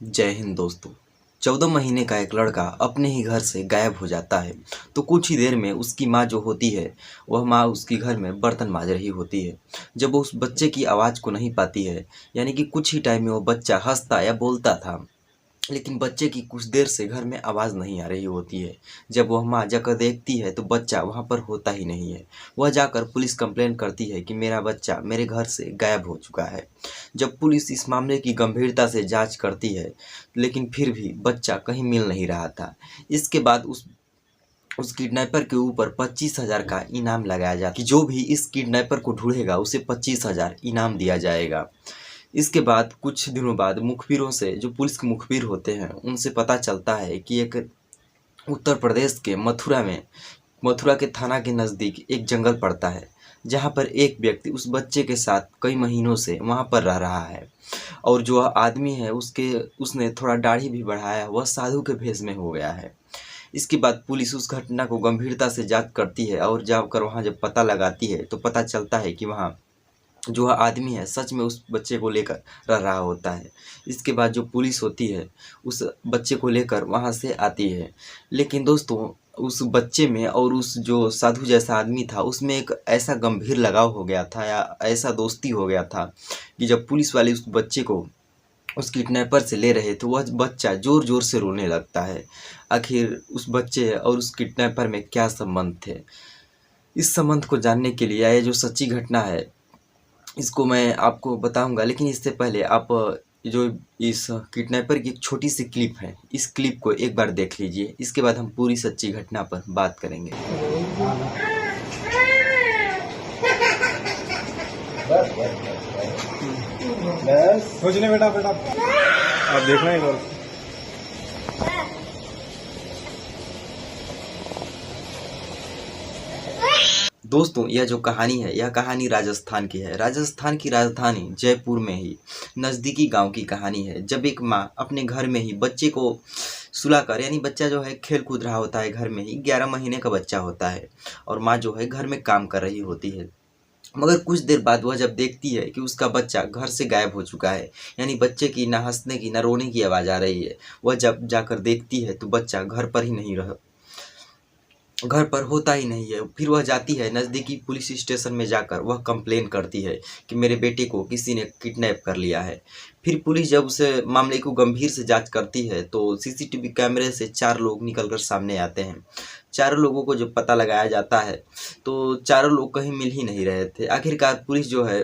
जय हिंद दोस्तों। 14 महीने का एक लड़का अपने ही घर से गायब हो जाता है। तो कुछ ही देर में उसकी माँ जो होती है, वह माँ उसकी घर में बर्तन मांज रही होती है। जब वो उस बच्चे की आवाज़ को नहीं पाती है, यानी कि कुछ ही टाइम में वो बच्चा हंसता या बोलता था, लेकिन बच्चे की कुछ देर से घर में आवाज़ नहीं आ रही होती है। जब वह माँ जाकर देखती है तो बच्चा वहाँ पर होता ही नहीं है। वह जाकर पुलिस कंप्लेंट करती है कि मेरा बच्चा मेरे घर से गायब हो चुका है। जब पुलिस इस मामले की गंभीरता से जांच करती है, लेकिन फिर भी बच्चा कहीं मिल नहीं रहा था। इसके बाद उस किडनैपर के ऊपर 25,000 का इनाम लगाया जाता कि जो भी इस किडनैपर को ढूंढेगा उसे 25,000 इनाम दिया जाएगा। इसके बाद कुछ दिनों बाद मुखबिरों से, जो पुलिस के मुखबिर होते हैं, उनसे पता चलता है कि एक उत्तर प्रदेश के मथुरा के थाना के नज़दीक एक जंगल पड़ता है, जहाँ पर एक व्यक्ति उस बच्चे के साथ कई महीनों से वहाँ पर रह रहा है। और जो आदमी है उसने थोड़ा दाढ़ी भी बढ़ाया, वह साधु के भेष में हो गया है। इसके बाद पुलिस उस घटना को गंभीरता से जांच करती है और जाकर वहाँ जब पता लगाती है तो पता चलता है कि वहाँ जो आदमी है सच में उस बच्चे को लेकर रह रहा होता है। इसके बाद जो पुलिस होती है उस बच्चे को लेकर वहाँ से आती है। लेकिन दोस्तों, उस बच्चे में और उस जो साधु जैसा आदमी था उसमें एक ऐसा गंभीर लगाव हो गया था या ऐसा दोस्ती हो गया था कि जब पुलिस वाले उस बच्चे को उस किडनैपर से ले रहे तो वह बच्चा ज़ोर ज़ोर से रोने लगता है। आखिर उस बच्चे और उस किडनैपर में क्या संबंध थे? इस संबंध को जानने के लिए यह जो सच्ची घटना है इसको मैं आपको बताऊंगा, लेकिन इससे पहले आप जो इस किडनैपर की एक छोटी सी क्लिप है, इस क्लिप को एक बार देख लीजिए। इसके बाद हम पूरी सच्ची घटना पर बात करेंगे। बस कुछ नहीं बेटा बेटा आप देखना ही बस। दोस्तों, यह जो कहानी है यह कहानी राजस्थान की है। राजस्थान की राजधानी जयपुर में ही नज़दीकी गांव की कहानी है। जब एक माँ अपने घर में ही बच्चे को सुलाकर, यानी बच्चा जो है खेल कूद रहा होता है घर में ही, 11 महीने का बच्चा होता है, और माँ जो है घर में काम कर रही होती है। मगर कुछ देर बाद वह जब देखती है कि उसका बच्चा घर से गायब हो चुका है, यानी बच्चे की ना हंसने की ना रोने की आवाज़ आ रही है, वह जब जाकर देखती है तो बच्चा घर पर होता ही नहीं है। फिर वह जाती है नज़दीकी पुलिस स्टेशन में, जाकर वह कंप्लेन करती है कि मेरे बेटे को किसी ने किडनैप कर लिया है। फिर पुलिस जब उस मामले को गंभीर से जांच करती है तो सीसीटीवी कैमरे से 4 लोग निकलकर सामने आते हैं। चारों लोगों को जब पता लगाया जाता है तो चारों लोग कहीं मिल ही नहीं रहे थे। आखिरकार पुलिस जो है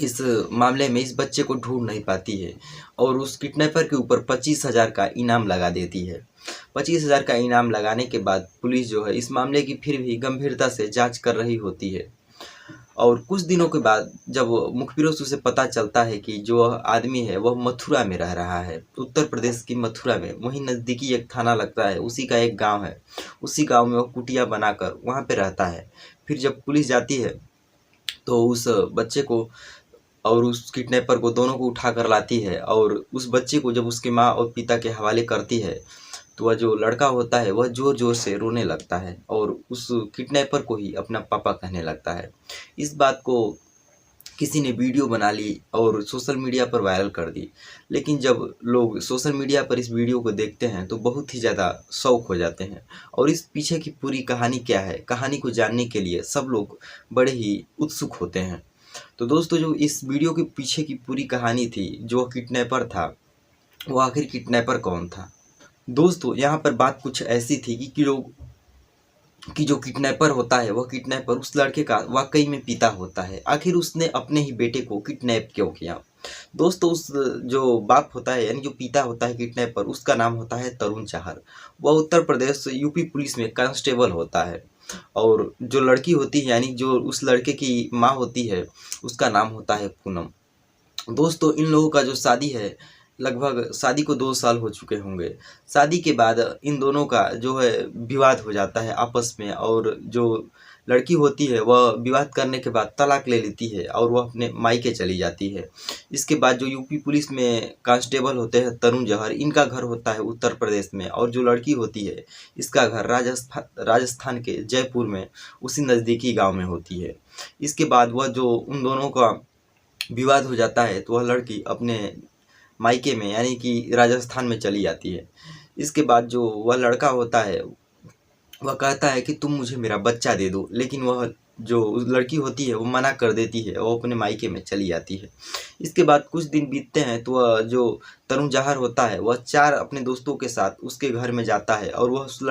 इस मामले में इस बच्चे को ढूंढ नहीं पाती है और उस किडनैपर के ऊपर 25,000 का इनाम लगा देती है। 25,000 का इनाम लगाने के बाद पुलिस जो है इस मामले की फिर भी गंभीरता से जांच कर रही होती है। और कुछ दिनों के बाद जब मुखबिरों से उसे पता चलता है कि जो आदमी है वह मथुरा में रह रहा है, उत्तर प्रदेश की मथुरा में, वहीं नज़दीकी एक थाना लगता है, उसी का एक गांव है। उसी गांव में वह कुटिया बनाकर वहाँ पे रहता है। फिर जब पुलिस जाती है तो उस बच्चे को और उस किडनैपर को, दोनों को उठा कर लाती है और उस बच्चे को जब उसके माँ और पिता के हवाले करती है तो वह जो लड़का होता है वह ज़ोर ज़ोर से रोने लगता है और उस किडनैपर को ही अपना पापा कहने लगता है। इस बात को किसी ने वीडियो बना ली और सोशल मीडिया पर वायरल कर दी। लेकिन जब लोग सोशल मीडिया पर इस वीडियो को देखते हैं तो बहुत ही ज़्यादा शौक हो जाते हैं और इस पीछे की पूरी कहानी क्या है, कहानी को जानने के लिए सब लोग बड़े ही उत्सुक होते हैं। तो दोस्तों, जो इस वीडियो के पीछे की पूरी कहानी थी, जो किडनैपर था, वो आखिर किडनैपर कौन था? दोस्तों, यहाँ पर बात कुछ ऐसी थी कि जो किडनैपर होता है वह किडनैपर उस लड़के का वाकई में पिता होता है। आखिर उसने अपने ही बेटे को किडनैप क्यों किया? दोस्तों, उस जो बाप होता है, यानी जो पिता होता है किडनैपर, उसका नाम होता है तरुण चाहर। वह उत्तर प्रदेश यूपी पुलिस में कांस्टेबल होता है। और जो लड़की होती है, यानी जो उस लड़के की माँ होती है, उसका नाम होता है पूनम। दोस्तों, इन लोगों का जो शादी है, लगभग शादी को 2 साल हो चुके होंगे। शादी के बाद इन दोनों का जो है विवाद हो जाता है आपस में, और जो लड़की होती है वह विवाद करने के बाद तलाक ले लेती है और वह अपने मायके चली जाती है। इसके बाद जो यूपी पुलिस में कांस्टेबल होते हैं तरुण जौहर, इनका घर होता है उत्तर प्रदेश में, और जो लड़की होती है इसका घर राजस्थान के जयपुर में, उसी नज़दीकी गाँव में होती है। इसके बाद वह जो उन दोनों का विवाद हो जाता है तो वह लड़की अपने मायके में यानी कि राजस्थान में चली जाती है। इसके बाद जो वह लड़का होता है वह कहता है कि तुम मुझे मेरा बच्चा दे दो, लेकिन वह जो उस लड़की होती है वो मना कर देती है, वो अपने मायके में चली जाती है। इसके बाद कुछ दिन बीतते हैं तो वह जो तरुण जहर होता है वह 4 अपने दोस्तों के साथ उसके घर में जाता है और वह उस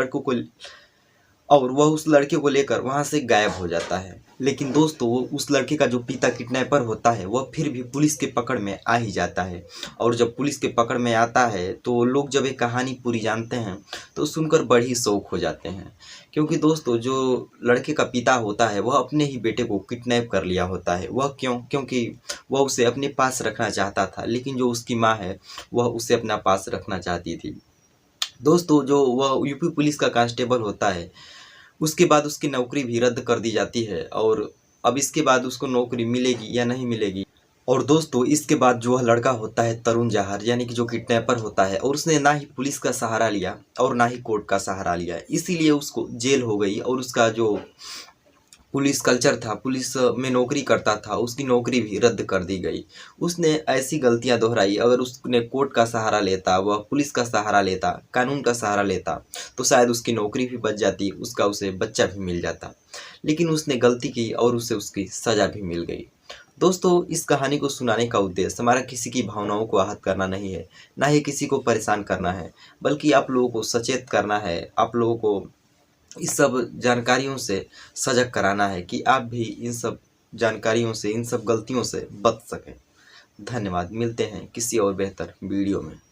लड़के को लेकर वहाँ से गायब हो जाता है। लेकिन दोस्तों वो उस लड़के का जो पिता किडनैपर होता है वह फिर भी पुलिस के पकड़ में आ ही जाता है। और जब पुलिस के पकड़ में आता है तो लोग जब ये कहानी पूरी जानते हैं तो सुनकर बड़ी ही शौक हो जाते हैं, क्योंकि दोस्तों जो लड़के का पिता होता है वह अपने ही बेटे को किडनैप कर लिया होता है। वह क्यों? क्योंकि वह उसे अपने पास रखना चाहता था, लेकिन जो उसकी माँ है वह उसे अपना पास रखना चाहती थी। दोस्तों जो वह यूपी पुलिस का कांस्टेबल होता है उसके बाद उसकी नौकरी भी रद्द कर दी जाती है और अब इसके बाद उसको नौकरी मिलेगी या नहीं मिलेगी। और दोस्तों इसके बाद जो वह लड़का होता है तरुण जहार यानी कि जो किडनैपर होता है, और उसने ना ही पुलिस का सहारा लिया और ना ही कोर्ट का सहारा लिया, इसीलिए उसको जेल हो गई और उसका जो पुलिस कल्चर था, पुलिस में नौकरी करता था, उसकी नौकरी भी रद्द कर दी गई। उसने ऐसी गलतियां दोहराई। अगर उसने कोर्ट का सहारा लेता, वह पुलिस का सहारा लेता, कानून का सहारा लेता, तो शायद उसकी नौकरी भी बच जाती, उसका उसे बच्चा भी मिल जाता। लेकिन उसने गलती की और उसे उसकी सज़ा भी मिल गई। दोस्तों इस कहानी को सुनाने का उद्देश्य हमारा किसी की भावनाओं को आहत करना नहीं है, ना ही किसी को परेशान करना है, बल्कि आप लोगों को सचेत करना है, आप लोगों को इस सब जानकारियों से सजग कराना है कि आप भी इन सब जानकारियों से, इन सब गलतियों से बच सकें। धन्यवाद। मिलते हैं किसी और बेहतर वीडियो में।